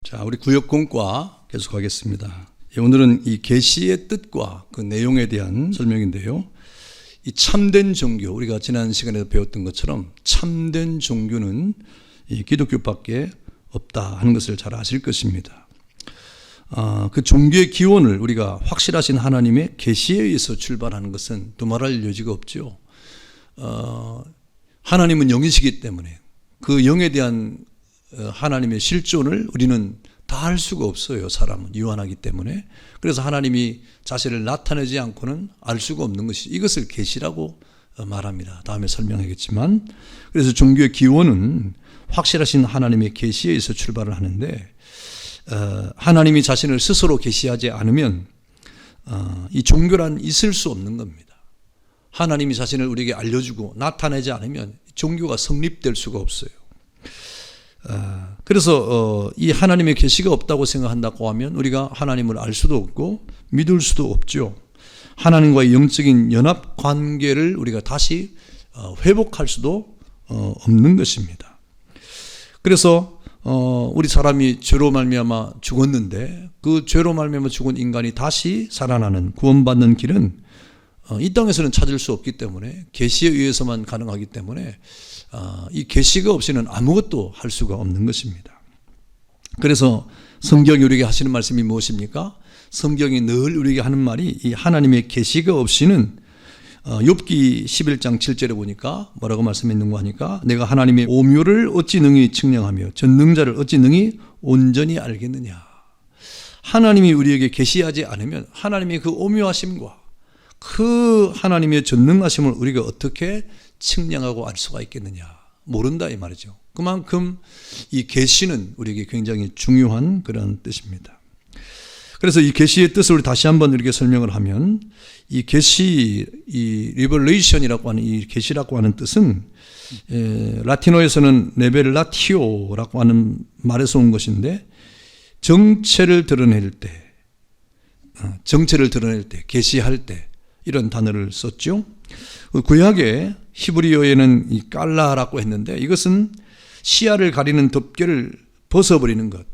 자, 우리 구역공과 계속하겠습니다. 오늘은 이 계시의 뜻과 그 내용에 대한 설명인데요. 이 참된 종교, 우리가 지난 시간에 배웠던 것처럼 참된 종교는 이 기독교밖에 없다 하는 것을 잘 아실 것입니다. 그 종교의 기원을 우리가 확실하신 하나님의 계시에 의해서 출발하는 것은 두말할 여지가 없죠. 하나님은 영이시기 때문에 그 영에 대한 하나님의 실존을 우리는 다 알 수가 없어요. 사람은 유한하기 때문에. 그래서 하나님이 자신을 나타내지 않고는 알 수가 없는 것이, 이것을 계시라고 말합니다. 다음에 설명하겠지만, 그래서 종교의 기원은 확실하신 하나님의 계시에 의해서 출발을 하는데, 하나님이 자신을 스스로 계시하지 않으면 이 종교란 있을 수 없는 겁니다. 하나님이 자신을 우리에게 알려주고 나타내지 않으면 종교가 성립될 수가 없어요. 그래서 이 하나님의 계시가 없다고 생각한다고 하면 우리가 하나님을 알 수도 없고 믿을 수도 없죠. 하나님과의 영적인 연합 관계를 우리가 다시 회복할 수도 없는 것입니다. 그래서 우리 사람이 죄로 말미암아 죽었는데 그 죄로 말미암아 죽은 인간이 다시 살아나는 구원받는 길은 이 땅에서는 찾을 수 없기 때문에 계시에 의해서만 가능하기 때문에 이 계시가 없이는 아무것도 할 수가 없는 것입니다. 그래서 성경이 우리에게 하시는 말씀이 무엇입니까? 성경이 늘 우리에게 하는 말이 이 하나님의 계시가 없이는 욥기 11장 7절에 보니까 뭐라고 말씀했는가 하니까 내가 하나님의 오묘를 어찌 능히 측량하며 전능자를 어찌 능히 온전히 알겠느냐. 하나님이 우리에게 계시하지 않으면 하나님의 그 오묘하심과 그 하나님의 전능하심을 우리가 어떻게 측량하고 알 수가 있겠느냐. 모른다 이 말이죠. 그만큼 이 계시는 우리에게 굉장히 중요한 그런 뜻입니다. 그래서 이 계시의 뜻을 우리 다시 한번 이렇게 설명을 하면 이 계시, 이 리버레이션이라고 하는 이 계시라고 하는 뜻은 라틴어에서는 레벨라티오라고 하는 말에서 온 것인데 정체를 드러낼 때, 계시할 때 이런 단어를 썼죠. 구약의 히브리어에는 이 깔라라고 했는데 이것은 시야를 가리는 덮개를 벗어버리는 것.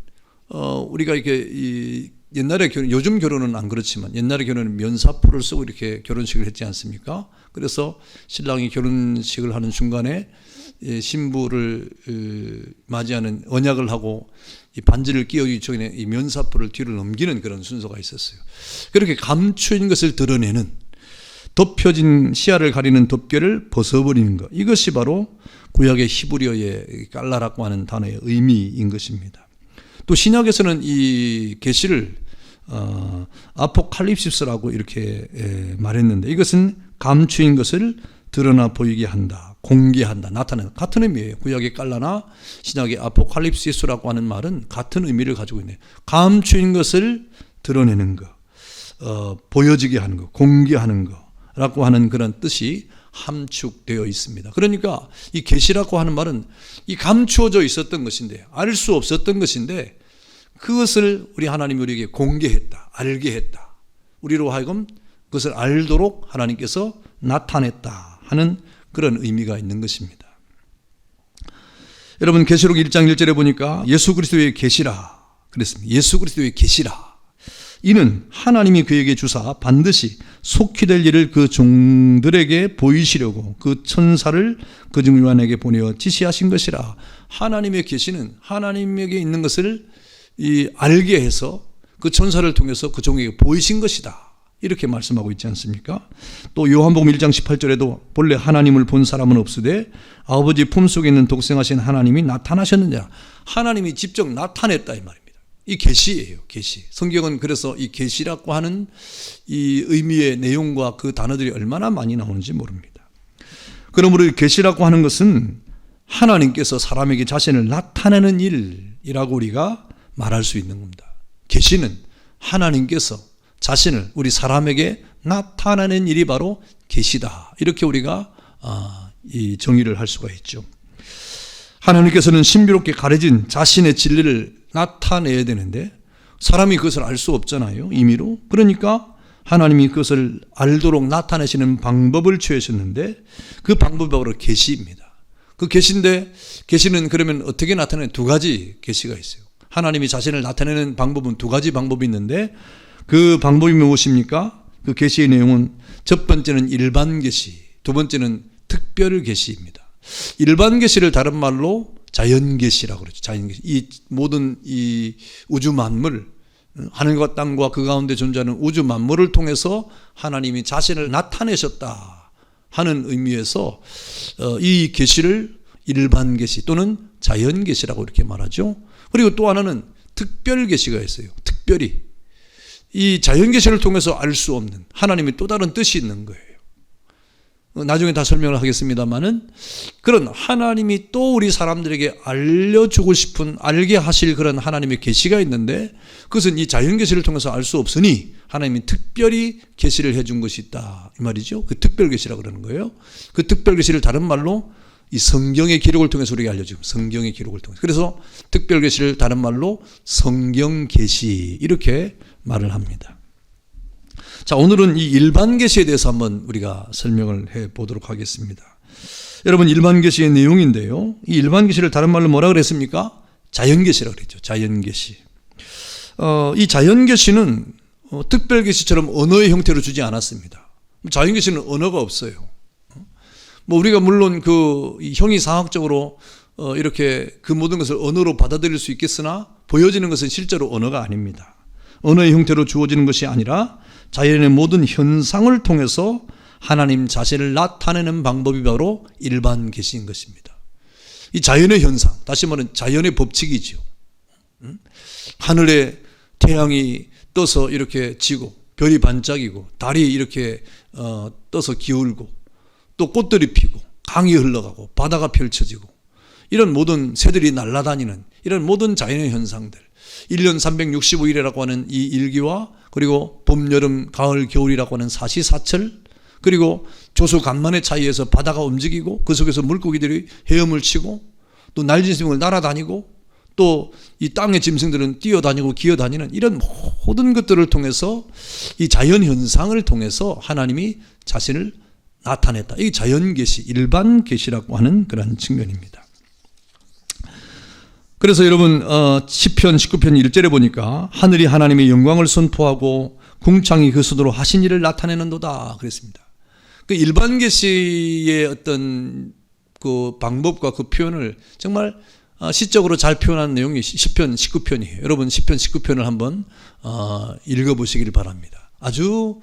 우리가 이렇게 옛날에 요즘 결혼은 안 그렇지만 옛날에 결혼은 면사포를 쓰고 이렇게 결혼식을 했지 않습니까? 그래서 신랑이 결혼식을 하는 순간에 신부를 맞이하는 언약을 하고 이 반지를 끼우기 전에 이 면사포를 뒤로 넘기는 그런 순서가 있었어요. 그렇게 감추인 것을 드러내는 덮여진 시야를 가리는 덮개를 벗어버리는 것. 이것이 바로 구약의 히브리어의 깔라라고 하는 단어의 의미인 것입니다. 또 신약에서는 이 계시를 아포칼립시스라고 이렇게 말했는데 이것은 감추인 것을 드러나 보이게 한다, 공개한다, 나타내는 같은 의미예요. 구약의 깔라나 신약의 아포칼립시스라고 하는 말은 같은 의미를 가지고 있네요. 감추인 것을 드러내는 것, 보여지게 하는 것, 공개하는 것 라고 하는 그런 뜻이 함축되어 있습니다. 그러니까 이 계시라고 하는 말은 이 감추어져 있었던 것인데 알 수 없었던 것인데 그것을 우리 하나님이 우리에게 공개했다, 알게 했다. 우리로 하여금 그것을 알도록 하나님께서 나타냈다 하는 그런 의미가 있는 것입니다. 여러분 계시록 1장 1절에 보니까 예수 그리스도의 계시라 그랬습니다. 예수 그리스도의 계시라. 이는 하나님이 그에게 주사 반드시 속히 될 일을 그 종들에게 보이시려고 그 천사를 그 중 요한에게 보내어 지시하신 것이라. 하나님의 계시는 하나님에게 있는 것을 알게 해서 그 천사를 통해서 그 종에게 보이신 것이다. 이렇게 말씀하고 있지 않습니까? 또 요한복음 1장 18절에도 본래 하나님을 본 사람은 없으되 아버지 품속에 있는 독생하신 하나님이 나타나셨느냐. 하나님이 직접 나타냈다 이 말입니다. 이 계시예요, 계시. 성경은 그래서 이 계시라고 하는 이 의미의 내용과 그 단어들이 얼마나 많이 나오는지 모릅니다. 그러므로 계시라고 하는 것은 하나님께서 사람에게 자신을 나타내는 일이라고 우리가 말할 수 있는 겁니다. 계시는 하나님께서 자신을 우리 사람에게 나타내는 일이 바로 계시다. 이렇게 우리가 이 정의를 할 수가 있죠. 하나님께서는 신비롭게 가려진 자신의 진리를 나타내야 되는데 사람이 그것을 알 수 없잖아요. 임의로. 그러니까 하나님이 그것을 알도록 나타내시는 방법을 취하셨는데 그 방법이 바로 계시입니다. 그 계시인데 계시는 그러면 어떻게 나타나는 두 가지 계시가 있어요. 하나님이 자신을 나타내는 방법은 두 가지 방법이 있는데 그 방법이 무엇입니까? 그 계시의 내용은 첫 번째는 일반 계시, 두 번째는 특별 계시입니다. 일반 계시를 다른 말로 자연 계시라고 그러죠. 자연 계시. 이 모든 이 우주 만물, 하늘과 땅과 그 가운데 존재하는 우주 만물을 통해서 하나님이 자신을 나타내셨다 하는 의미에서 이 계시를 일반 계시 또는 자연 계시라고 이렇게 말하죠. 그리고 또 하나는 특별 계시가 있어요. 특별히 이 자연 계시를 통해서 알 수 없는 하나님의 또 다른 뜻이 있는 거예요. 나중에 다 설명을 하겠습니다만은 그런 하나님이 또 우리 사람들에게 알려주고 싶은 알게 하실 그런 하나님의 계시가 있는데 그것은 이 자연 계시를 통해서 알 수 없으니 하나님이 특별히 계시를 해준 것이 있다 이 말이죠. 그 특별 계시라고 그러는 거예요. 그 특별 계시를 다른 말로 이 성경의 기록을 통해서 우리에게 알려주고 성경의 기록을 통해서 그래서 특별 계시를 다른 말로 성경 계시 이렇게 말을 합니다. 자, 오늘은 이 일반 계시에 대해서 한번 우리가 설명을 해 보도록 하겠습니다. 여러분, 일반 계시의 내용인데요. 이 일반 계시를 다른 말로 뭐라 그랬습니까? 자연 계시라고 그랬죠. 자연 계시. 이 자연 계시는 특별 계시처럼 언어의 형태로 주지 않았습니다. 자연 계시는 언어가 없어요. 뭐 우리가 물론 그 형이상학적으로 이렇게 그 모든 것을 언어로 받아들일 수 있겠으나 보여지는 것은 실제로 언어가 아닙니다. 언어의 형태로 주어지는 것이 아니라 자연의 모든 현상을 통해서 하나님 자신을 나타내는 방법이 바로 일반 계시인 것입니다. 이 자연의 현상, 다시 말하면 자연의 법칙이죠. 하늘에 태양이 떠서 이렇게 지고 별이 반짝이고 달이 이렇게 떠서 기울고 또 꽃들이 피고 강이 흘러가고 바다가 펼쳐지고 이런 모든 새들이 날아다니는 이런 모든 자연의 현상들 1년 365일이라고 하는 이 일기와 그리고 봄, 여름, 가을, 겨울이라고 하는 사시사철 그리고 조수간만의 차이에서 바다가 움직이고 그 속에서 물고기들이 헤엄을 치고 또 날짐승을 날아다니고 또 이 땅의 짐승들은 뛰어다니고 기어다니는 이런 모든 것들을 통해서 이 자연현상을 통해서 하나님이 자신을 나타냈다. 이게 자연계시, 일반 계시라고 하는 그런 측면입니다. 그래서 여러분 시편 19편 1절에 보니까 하늘이 하나님의 영광을 선포하고 궁창이 그 손으로 하신 일을 나타내는도다 그랬습니다. 그 일반 계시의 어떤 그 방법과 그 표현을 정말 시적으로 잘 표현한 내용이 시편 19편이에요. 여러분 시편 19편을 한번 읽어보시길 바랍니다. 아주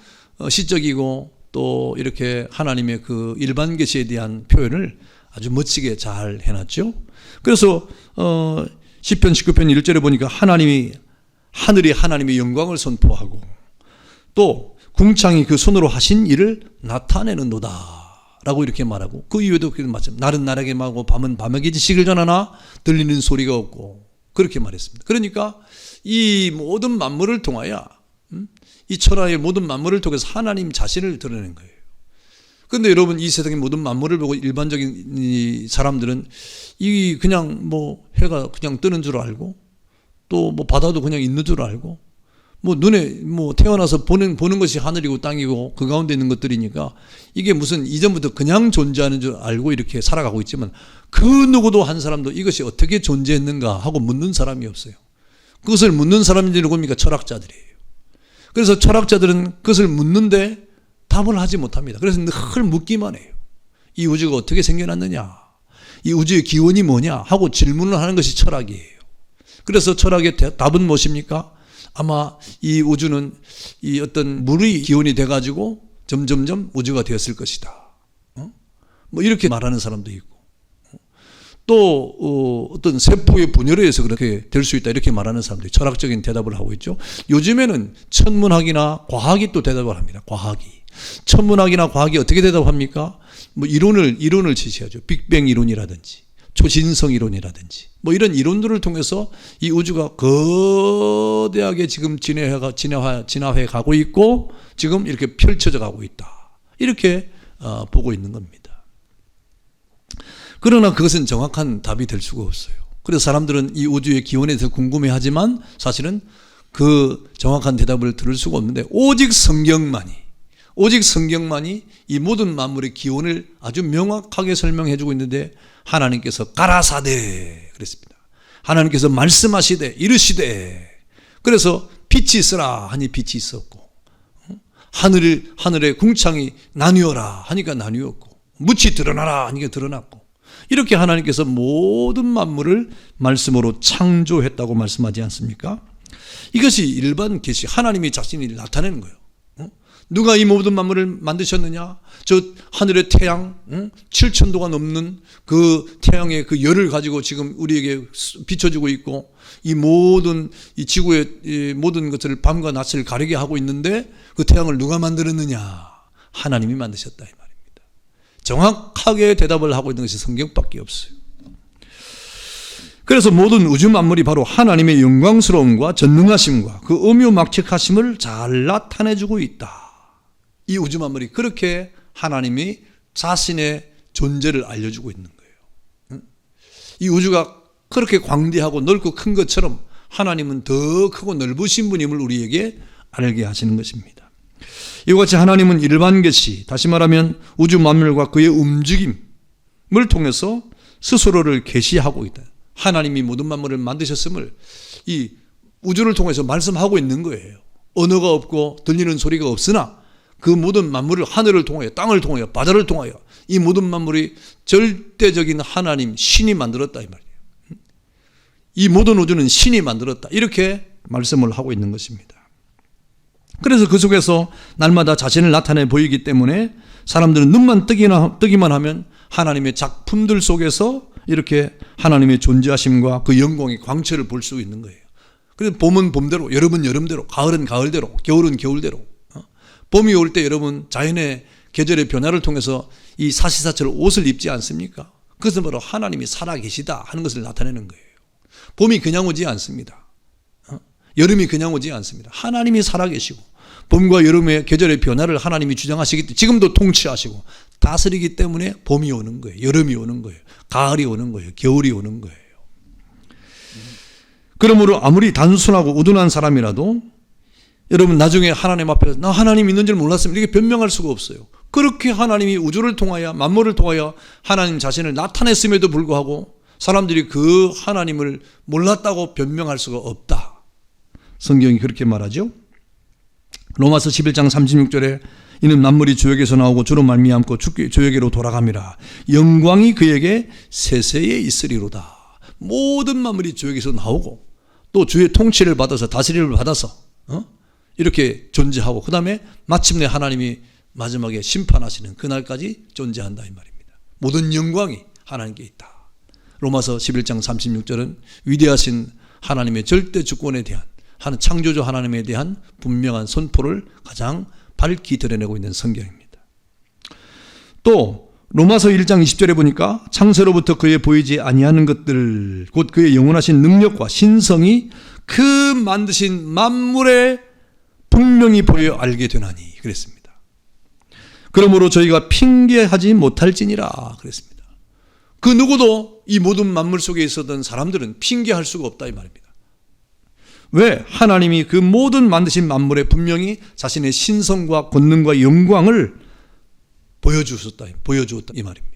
시적이고 또 이렇게 하나님의 그 일반 계시에 대한 표현을 아주 멋지게 잘 해놨죠. 그래서 시편 19편 1절에 보니까 하늘이 하나님의 영광을 선포하고 또 궁창이 그 손으로 하신 일을 나타내는도다 라고 이렇게 말하고 그 이유에도 마찬가지 날은 날에게 말하고 밤은 밤에게 지식을 전하나 들리는 소리가 없고 그렇게 말했습니다. 그러니까 이 모든 만물을 통하여 이 천하의 모든 만물을 통해서 하나님 자신을 드러낸 거예요. 그런데 여러분 이 세상의 모든 만물을 보고 일반적인 이 사람들은 이 그냥 뭐 해가 그냥 뜨는 줄 알고 또 뭐 바다도 그냥 있는 줄 알고 뭐 눈에 뭐 태어나서 보는 것이 하늘이고 땅이고 그 가운데 있는 것들이니까 이게 무슨 이전부터 그냥 존재하는 줄 알고 이렇게 살아가고 있지만 그 누구도 한 사람도 이것이 어떻게 존재했는가 하고 묻는 사람이 없어요. 그것을 묻는 사람들이 누굽니까? 철학자들이에요. 그래서 철학자들은 그것을 묻는데 답을 하지 못합니다. 그래서 늘 묻기만 해요. 이 우주가 어떻게 생겨났느냐? 이 우주의 기원이 뭐냐? 하고 질문을 하는 것이 철학이에요. 그래서 철학의 답은 무엇입니까? 아마 이 우주는 이 어떤 물의 기원이 돼가지고 점점점 우주가 되었을 것이다. 뭐 이렇게 말하는 사람도 있고 또 어떤 세포의 분열에 의해서 그렇게 될 수 있다 이렇게 말하는 사람들이 철학적인 대답을 하고 있죠. 요즘에는 천문학이나 과학이 또 대답을 합니다. 과학이 천문학이나 과학이 어떻게 대답합니까? 뭐 이론을 제시하죠. 빅뱅 이론이라든지 초신성 이론이라든지 뭐 이런 이론들을 통해서 이 우주가 거대하게 지금 진화해 가고 있고 지금 이렇게 펼쳐져 가고 있다. 이렇게 보고 있는 겁니다. 그러나 그것은 정확한 답이 될 수가 없어요. 그래서 사람들은 이 우주의 기원에 대해서 궁금해하지만 사실은 그 정확한 대답을 들을 수가 없는데 오직 성경만이 이 모든 만물의 기원을 아주 명확하게 설명해 주고 있는데 하나님께서 가라사대 그랬습니다. 하나님께서 말씀하시되 이르시되, 그래서 빛이 있으라 하니 빛이 있었고, 하늘의 궁창이 나뉘어라 하니까 나뉘었고, 묻이 드러나라 하니까 드러났고, 이렇게 하나님께서 모든 만물을 말씀으로 창조했다고 말씀하지 않습니까? 이것이 일반 계시, 하나님이 자신이 나타내는 거예요. 누가 이 모든 만물을 만드셨느냐? 저 하늘의 태양, 7,000도가 넘는 그 태양의 그 열을 가지고 지금 우리에게 비춰주고 있고, 이 모든 이 지구의 이 모든 것을 밤과 낮을 가리게 하고 있는데, 그 태양을 누가 만들었느냐? 하나님이 만드셨다 이 말입니다. 정확하게 대답을 하고 있는 것이 성경밖에 없어요. 그래서 모든 우주 만물이 바로 하나님의 영광스러움과 전능하심과 그 엄유막측하심을 잘 나타내주고 있다. 이 우주 만물이 그렇게 하나님이 자신의 존재를 알려주고 있는 거예요. 이 우주가 그렇게 광대하고 넓고 큰 것처럼 하나님은 더 크고 넓으신 분임을 우리에게 알게 하시는 것입니다. 이와 같이 하나님은 일반 계시, 다시 말하면 우주 만물과 그의 움직임을 통해서 스스로를 계시하고 있다. 하나님이 모든 만물을 만드셨음을 이 우주를 통해서 말씀하고 있는 거예요. 언어가 없고 들리는 소리가 없으나 그 모든 만물을 하늘을 통하여, 땅을 통하여, 바다를 통하여 이 모든 만물이 절대적인 하나님, 신이 만들었다 이 말이에요. 이 모든 우주는 신이 만들었다, 이렇게 말씀을 하고 있는 것입니다. 그래서 그 속에서 날마다 자신을 나타내 보이기 때문에 사람들은 눈만 뜨기만 하면 하나님의 작품들 속에서 이렇게 하나님의 존재하심과 그 영광의 광채를 볼 수 있는 거예요. 그래서 봄은 봄대로, 여름은 여름대로, 가을은 가을대로, 겨울은 겨울대로. 봄이 올 때 여러분 자연의 계절의 변화를 통해서 이 사시사철 옷을 입지 않습니까? 그것은 바로 하나님이 살아계시다 하는 것을 나타내는 거예요. 봄이 그냥 오지 않습니다. 여름이 그냥 오지 않습니다. 하나님이 살아계시고 봄과 여름의 계절의 변화를 하나님이 주장하시기 때문에 지금도 통치하시고 다스리기 때문에 봄이 오는 거예요. 여름이 오는 거예요. 가을이 오는 거예요. 겨울이 오는 거예요. 그러므로 아무리 단순하고 우둔한 사람이라도 여러분 나중에 하나님 앞에서 나 하나님 있는 줄 몰랐으면 이렇게 변명할 수가 없어요. 그렇게 하나님이 우주를 통하여 만물을 통하여 하나님 자신을 나타냈음에도 불구하고 사람들이 그 하나님을 몰랐다고 변명할 수가 없다. 성경이 그렇게 말하죠. 로마서 11장 36절에 이는 만물이 주에게서 나오고 주로 말미암고 주에게로 돌아갑니다. 영광이 그에게 세세에 있으리로다. 모든 만물이 주에게서 나오고 또 주의 통치를 받아서 다스림을 받아서 이렇게 존재하고 그 다음에 마침내 하나님이 마지막에 심판하시는 그날까지 존재한다 이 말입니다. 모든 영광이 하나님께 있다. 로마서 11장 36절은 위대하신 하나님의 절대 주권에 대한 창조주 하나님에 대한 분명한 선포를 가장 밝히 드러내고 있는 성경입니다. 또 로마서 1장 20절에 보니까 창세로부터 그에 보이지 아니하는 것들 곧 그의 영원하신 능력과 신성이 그 만드신 만물에 분명히 보여 알게 되나니 그랬습니다. 그러므로 저희가 핑계하지 못할지니라 그랬습니다. 그 누구도 이 모든 만물 속에 있었던 사람들은 핑계할 수가 없다 이 말입니다. 왜? 하나님이 그 모든 만드신 만물에 분명히 자신의 신성과 권능과 영광을 보여주었다 이 말입니다.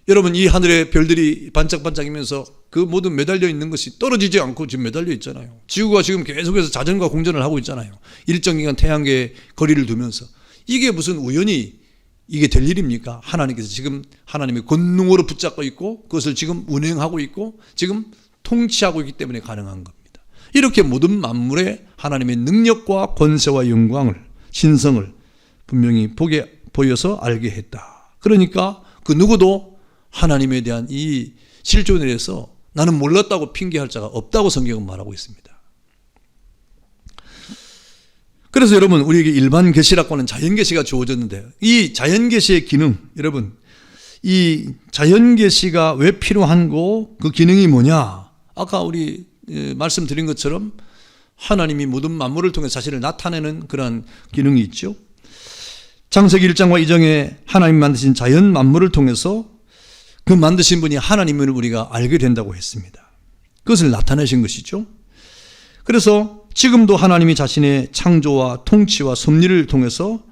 여러분 이 하늘의 별들이 반짝반짝이면서 그 모든 매달려 있는 것이 떨어지지 않고 지금 매달려 있잖아요. 지구가 지금 계속해서 자전과 공전을 하고 있잖아요. 일정 기간 태양계에 거리를 두면서 이게 무슨 우연히 이게 될 일입니까? 하나님께서 지금 하나님의 권능으로 붙잡고 있고 그것을 지금 운행하고 있고 지금 통치하고 있기 때문에 가능한 겁니다. 이렇게 모든 만물에 하나님의 능력과 권세와 영광을 신성을 분명히 보여서 알게 했다. 그러니까 그 누구도 하나님에 대한 이 실존에 대해서 나는 몰랐다고 핑계할 자가 없다고 성경은 말하고 있습니다. 그래서 여러분 우리에게 일반 계시라고 하는 자연 계시가 주어졌는데 이 자연 계시의 기능, 여러분 이 자연 계시가 왜 필요한고 그 기능이 뭐냐? 아까 우리 말씀드린 것처럼 하나님이 모든 만물을 통해 자신을 나타내는 그런 기능이 있죠. 창세기 1장과 2장에 하나님 만드신 자연 만물을 통해서 그 만드신 분이 하나님을 우리가 알게 된다고 했습니다. 그것을 나타내신 것이죠. 그래서 지금도 하나님이 자신의 창조와 통치와 섭리를 통해서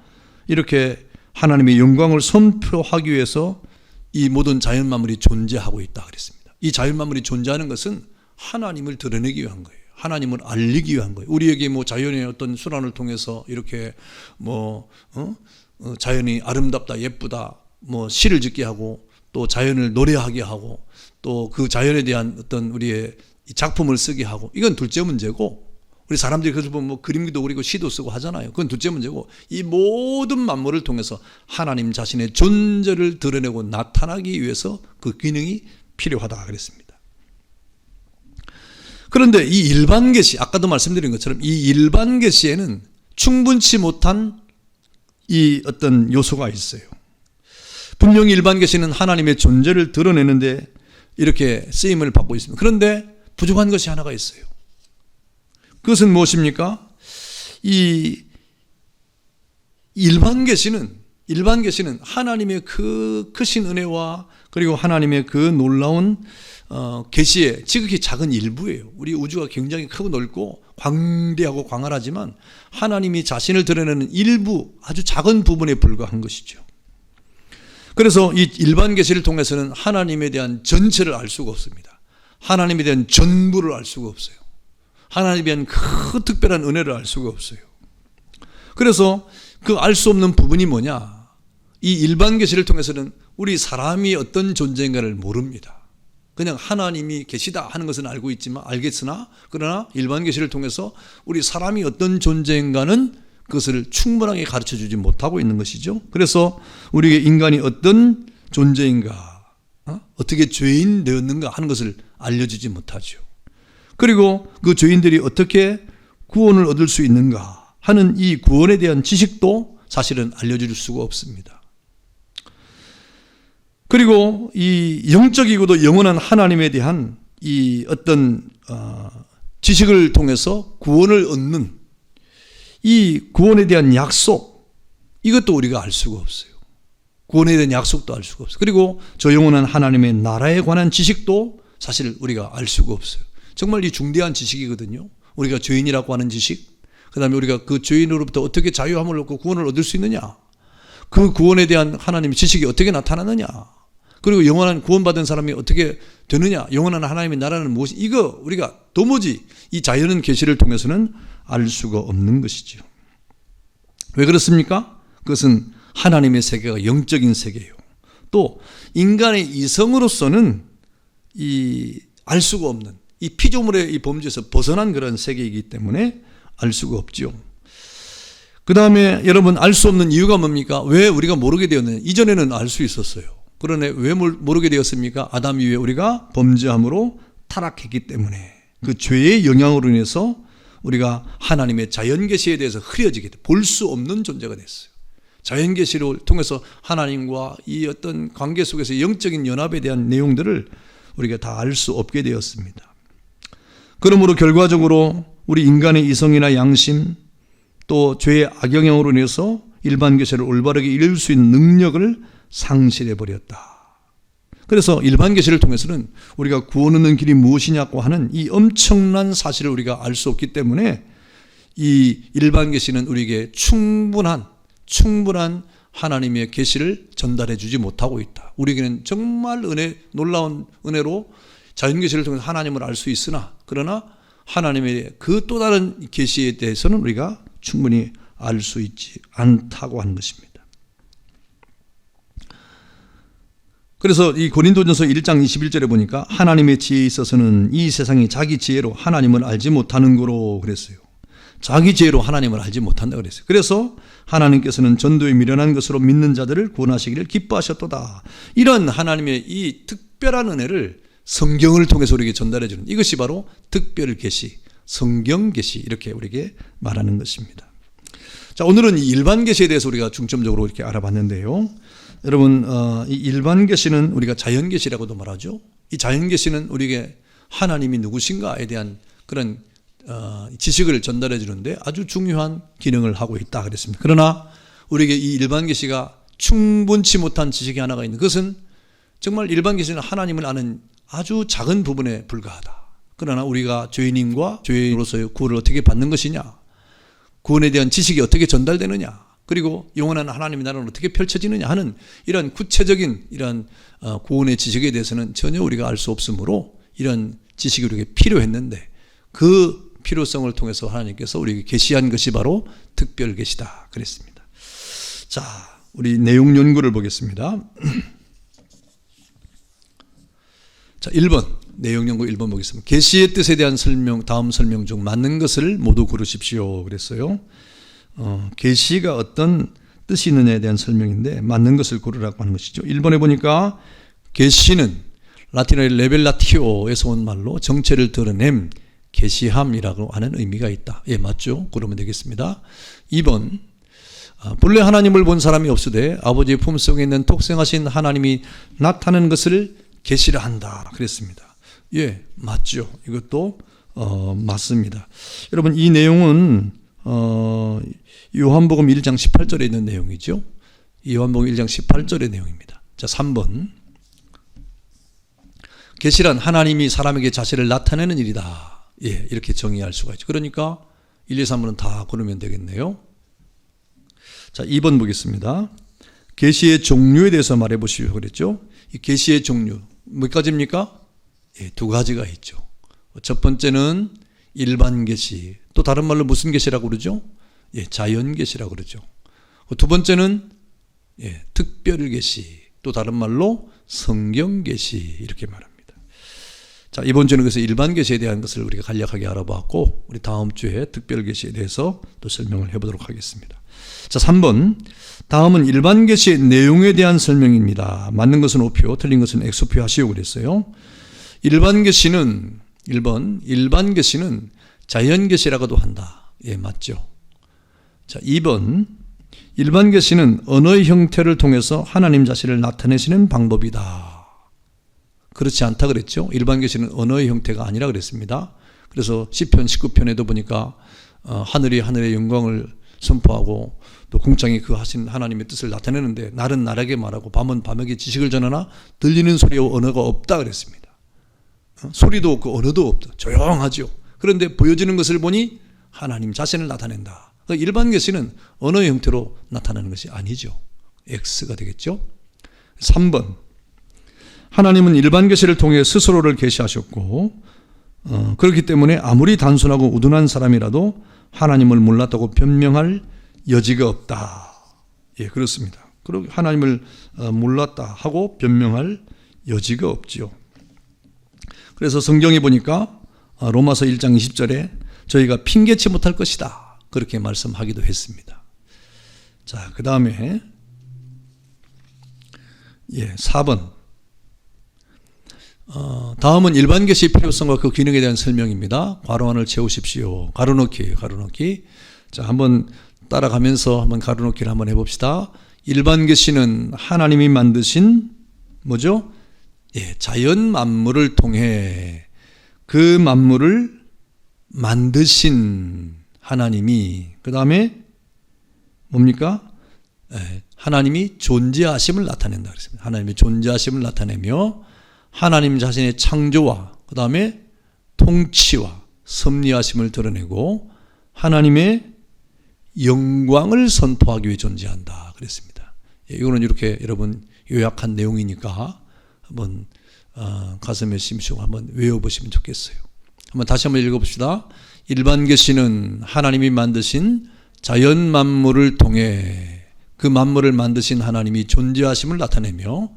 이렇게 하나님의 영광을 선포하기 위해서 이 모든 자연 만물이 존재하고 있다 그랬습니다. 이 자연만물이 존재하는 것은 하나님을 드러내기 위한 거예요. 하나님을 알리기 위한 거예요. 우리에게 뭐 자연의 어떤 순환을 통해서 이렇게 자연이 아름답다, 예쁘다, 뭐 시를 짓게 하고 또 자연을 노래하게 하고 또 그 자연에 대한 어떤 우리의 작품을 쓰게 하고, 이건 둘째 문제고, 우리 사람들이 그래서 보면 뭐 그림도 그리고 시도 쓰고 하잖아요. 그건 둘째 문제고, 이 모든 만물을 통해서 하나님 자신의 존재를 드러내고 나타나기 위해서 그 기능이 필요하다 그랬습니다. 그런데 이 일반 계시, 아까도 말씀드린 것처럼 이 일반 계시에는 충분치 못한 이 어떤 요소가 있어요. 분명히 일반 계시는 하나님의 존재를 드러내는데 이렇게 쓰임을 받고 있습니다. 그런데 부족한 것이 하나가 있어요. 그것은 무엇입니까? 이 일반 계시는 하나님의 그 크신 은혜와 그리고 하나님의 그 놀라운 계시의 지극히 작은 일부예요. 우리 우주가 굉장히 크고 넓고 광대하고 광활하지만 하나님이 자신을 드러내는 일부, 아주 작은 부분에 불과한 것이죠. 그래서 이 일반 계시를 통해서는 하나님에 대한 전체를 알 수가 없습니다. 하나님에 대한 전부를 알 수가 없어요. 하나님에 대한 그 특별한 은혜를 알 수가 없어요. 그래서 그 알 수 없는 부분이 뭐냐? 이 일반 계시를 통해서는 우리 사람이 어떤 존재인가를 모릅니다. 그냥 하나님이 계시다 하는 것은 알겠으나 그러나 일반 계시를 통해서 우리 사람이 어떤 존재인가는 그것을 충분하게 가르쳐 주지 못하고 있는 것이죠. 그래서 우리에게 인간이 어떤 존재인가, 어떻게 죄인 되었는가 하는 것을 알려주지 못하죠. 그리고 그 죄인들이 어떻게 구원을 얻을 수 있는가 하는 이 구원에 대한 지식도 사실은 알려줄 수가 없습니다. 그리고 이 영적이고도 영원한 하나님에 대한 이 어떤 지식을 통해서 구원을 얻는 이 구원에 대한 약속, 이것도 우리가 알 수가 없어요. 구원에 대한 약속도 알 수가 없어요. 그리고 저 영원한 하나님의 나라에 관한 지식도 사실 우리가 알 수가 없어요. 정말 이 중대한 지식이거든요. 우리가 죄인이라고 하는 지식, 그 다음에 우리가 그 죄인으로부터 어떻게 자유함을 얻고 구원을 얻을 수 있느냐, 그 구원에 대한 하나님의 지식이 어떻게 나타나느냐, 그리고 영원한 구원받은 사람이 어떻게 되느냐, 영원한 하나님의 나라는 무엇이, 이거 우리가 도무지 이 자연 계시를 통해서는 알 수가 없는 것이죠. 왜 그렇습니까? 그것은 하나님의 세계가 영적인 세계예요. 또 인간의 이성으로서는 알 수가 없는 이 피조물의 이 범죄에서 벗어난 그런 세계이기 때문에 알 수가 없죠. 그 다음에 여러분, 알 수 없는 이유가 뭡니까? 왜 우리가 모르게 되었느냐? 이전에는 알 수 있었어요. 그러나 왜 모르게 되었습니까? 아담 이후에 우리가 범죄함으로 타락했기 때문에, 그 죄의 영향으로 인해서 우리가 하나님의 자연계시에 대해서 흐려지게 돼, 볼 수 없는 존재가 됐어요. 자연계시를 통해서 하나님과 이 어떤 관계 속에서 영적인 연합에 대한 내용들을 우리가 다 알 수 없게 되었습니다. 그러므로 결과적으로 우리 인간의 이성이나 양심, 또 죄의 악영향으로 인해서 일반 계시를 올바르게 읽을 수 있는 능력을 상실해버렸다. 그래서 일반 계시를 통해서는 우리가 구원 얻는 길이 무엇이냐고 하는 이 엄청난 사실을 우리가 알 수 없기 때문에 이 일반 계시는 우리에게 충분한 하나님의 계시를 전달해 주지 못하고 있다. 우리에게는 정말 놀라운 은혜로 자연 계시를 통해서 하나님을 알 수 있으나, 그러나 하나님의 그 또 다른 계시에 대해서는 우리가 충분히 알 수 있지 않다고 하는 것입니다. 그래서 이 고린도전서 1장 21절에 보니까 하나님의 지혜에 있어서는 이 세상이 자기 지혜로 하나님을 알지 못하는 거로 그랬어요. 자기 지혜로 하나님을 알지 못한다 그랬어요. 그래서 하나님께서는 전도에 미련한 것으로 믿는 자들을 구원하시기를 기뻐하셨도다. 이런 하나님의 이 특별한 은혜를 성경을 통해서 우리에게 전달해 주는, 이것이 바로 특별 계시, 성경 계시, 이렇게 우리에게 말하는 것입니다. 자, 오늘은 이 일반 계시에 대해서 우리가 중점적으로 이렇게 알아봤는데요. 여러분, 이 일반 계시는 우리가 자연 계시라고도 말하죠. 이 자연 계시는 우리에게 하나님이 누구신가에 대한 그런 지식을 전달해 주는데 아주 중요한 기능을 하고 있다 그랬습니다. 그러나 우리에게 이 일반 계시가 충분치 못한 지식이 하나가 있는, 그것은 정말 일반 계시는 하나님을 아는 아주 작은 부분에 불과하다. 그러나 우리가 죄인과 죄인으로서의 구원을 어떻게 받는 것이냐, 구원에 대한 지식이 어떻게 전달되느냐, 그리고 영원한 하나님의 나라는 어떻게 펼쳐지느냐 하는 이런 구체적인 이런 구원의 지식에 대해서는 전혀 우리가 알 수 없으므로 이런 지식이 우리에게 필요했는데 그 필요성을 통해서 하나님께서 우리에게 계시한 것이 바로 특별 계시다 그랬습니다. 자, 우리 내용 연구를 보겠습니다. 자, 1번 내용 연구 1번 보겠습니다. 계시의 뜻에 대한 설명, 다음 설명 중 맞는 것을 모두 고르십시오 그랬어요. 계시가 어떤 뜻이 있느냐에 대한 설명인데 맞는 것을 고르라고 하는 것이죠. 1번에 보니까 계시는 라틴어의 레벨라티오에서 온 말로 정체를 드러냄, 계시함이라고 하는 의미가 있다. 예, 맞죠? 그러면 되겠습니다. 2번 본래 하나님을 본 사람이 없으되 아버지의 품속에 있는 독생하신 하나님이 나타나는 것을 계시라 한다 그랬습니다. 예, 맞죠? 이것도 맞습니다. 여러분, 이 내용은 요한복음 1장 18절에 있는 내용이죠. 요한복음 1장 18절의 내용입니다. 자, 3번 계시란 하나님이 사람에게 자신을 나타내는 일이다. 예, 이렇게 정의할 수가 있죠. 그러니까 1, 2, 3번은 다 고르면 되겠네요. 자, 2번 보겠습니다. 계시의 종류에 대해서 말해 보시오 그랬죠. 이 계시의 종류 몇 가지입니까? 예, 2가지가 있죠. 첫 번째는 일반 계시, 또 다른 말로 무슨 계시라고 그러죠? 예, 자연 계시라고 그러죠. 두 번째는 예, 특별 계시, 또 다른 말로 성경 계시 이렇게 말합니다. 자, 이번 주는 그래서 일반 계시에 대한 것을 우리가 간략하게 알아봤고 우리 다음 주에 특별 계시에 대해서 또 설명을 해보도록 하겠습니다. 자, 3번 다음은 일반 계시의 내용에 대한 설명입니다. 맞는 것은 O표, 틀린 것은 X표 하시오 그랬어요. 일반 계시는 1번 일반 계시는 자연 계시라고도 한다. 예, 맞죠. 자, 2번 일반 계시는 언어의 형태를 통해서 하나님 자신을 나타내시는 방법이다. 그렇지 않다 그랬죠. 일반 계시는 언어의 형태가 아니라 그랬습니다. 그래서 시편 19편에도 보니까 하늘이 하늘의 영광을 선포하고 또 궁창이 그 하신 하나님의 뜻을 나타내는데 날은 날에게 말하고 밤은 밤에게 지식을 전하나 들리는 소리와 언어가 없다 그랬습니다. 소리도 없고 언어도 없다. 조용하죠. 그런데 보여지는 것을 보니 하나님 자신을 나타낸다. 그러니까 일반 계시는 언어의 형태로 나타나는 것이 아니죠. X가 되겠죠. 3번 하나님은 일반 계시를 통해 스스로를 계시하셨고 그렇기 때문에 아무리 단순하고 우둔한 사람이라도 하나님을 몰랐다고 변명할 여지가 없다. 예, 그렇습니다. 그리고 하나님을 몰랐다 하고 변명할 여지가 없지요. 그래서 성경에 보니까 로마서 1장 20절에 저희가 핑계치 못할 것이다. 그렇게 말씀하기도 했습니다. 자, 그 다음에 4번 다음은 일반 계시의 필요성과 그 기능에 대한 설명입니다. 괄호 안을 채우십시오. 가로넣기. 자, 한번 따라가면서 한번 가로넣기를 한번 해봅시다. 일반 계시는 하나님이 만드신 뭐죠? 예, 자연 만물을 통해 그 만물을 만드신 하나님이 그 다음에 뭡니까? 예, 하나님이 존재하심을 나타낸다 그랬습니다. 하나님의 존재하심을 나타내며 하나님 자신의 창조와 그 다음에 통치와 섭리하심을 드러내고 하나님의 영광을 선포하기 위해 존재한다 그랬습니다. 예, 이거는 이렇게 여러분 요약한 내용이니까 한번 가슴에 심으시고 한번 외워보시면 좋겠어요. 한번 다시 한번 읽어봅시다. 일반 계시는 하나님이 만드신 자연 만물을 통해 그 만물을 만드신 하나님이 존재하심을 나타내며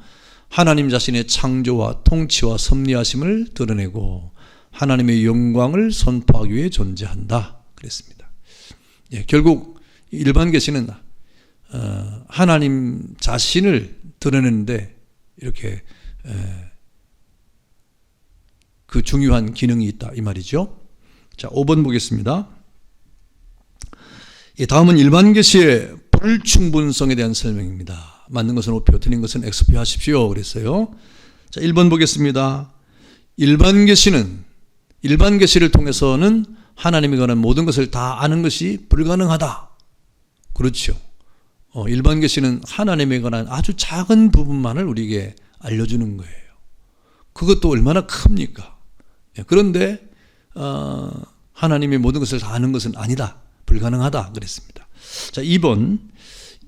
하나님 자신의 창조와 통치와 섭리하심을 드러내고 하나님의 영광을 선포하기 위해 존재한다 그랬습니다. 예, 결국 일반 계시는 하나님 자신을 드러내는데 이렇게 그 중요한 기능이 있다 이 말이죠. 자, 5번 보겠습니다. 예, 다음은 일반 계시의 불충분성에 대한 설명입니다. 맞는 것은 O표, 틀린 것은 X표 하십시오 그랬어요. 자, 1번 보겠습니다. 일반 계시를 통해서는 하나님에 관한 모든 것을 다 아는 것이 불가능하다. 그렇죠. 일반 계시는 하나님에 관한 아주 작은 부분만을 우리에게 알려주는 거예요. 그것도 얼마나 큽니까? 그런데 하나님의 모든 것을 다 아는 것은 아니다. 불가능하다 그랬습니다. 자, 2번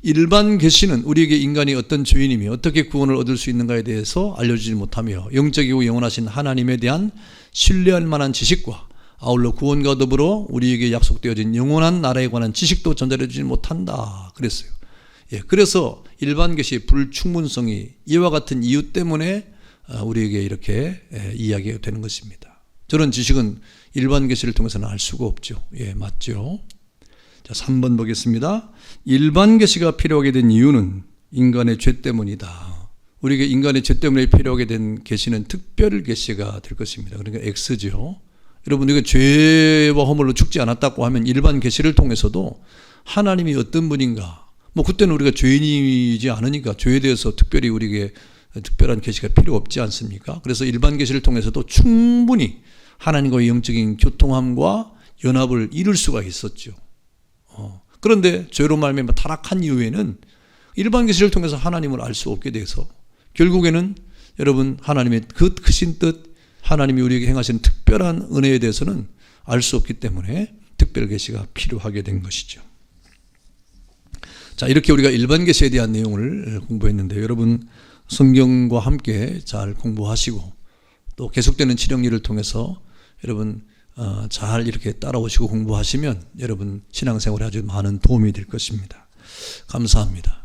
일반 계시는 우리에게 인간이 어떤 죄인이며 어떻게 구원을 얻을 수 있는가에 대해서 알려주지 못하며 영적이고 영원하신 하나님에 대한 신뢰할 만한 지식과 아울러 구원과 더불어 우리에게 약속되어진 영원한 나라에 관한 지식도 전달해주지 못한다 그랬어요. 예, 그래서 일반 계시의 불충분성이 이와 같은 이유 때문에 우리에게 이렇게 이야기가 되는 것입니다. 저런 지식은 일반 계시를 통해서는 알 수가 없죠. 예, 맞죠? 자, 3번 보겠습니다. 일반 계시가 필요하게 된 이유는 인간의 죄 때문이다. 우리에게 인간의 죄 때문에 필요하게 된 계시는 특별 계시가 될 것입니다. 그러니까 X죠. 여러분, 우리가 죄와 허물로 죽지 않았다고 하면 일반 계시를 통해서도 하나님이 어떤 분인가, 뭐 그때는 우리가 죄인이지 않으니까 죄에 대해서 특별히 우리에게 특별한 계시가 필요 없지 않습니까? 그래서 일반 계시를 통해서도 충분히 하나님과의 영적인 교통함과 연합을 이룰 수가 있었죠. 그런데 죄로 말미암아 타락한 이후에는 일반 계시를 통해서 하나님을 알 수 없게 돼서 결국에는 여러분 하나님의 그 크신 뜻, 하나님이 우리에게 행하시는 특별한 은혜에 대해서는 알 수 없기 때문에 특별 계시가 필요하게 된 것이죠. 자, 이렇게 우리가 일반 계시에 대한 내용을 공부했는데 여러분 성경과 함께 잘 공부하시고 또 계속되는 칠영리를 통해서 여러분 잘 이렇게 따라오시고 공부하시면 여러분 신앙생활에 아주 많은 도움이 될 것입니다. 감사합니다.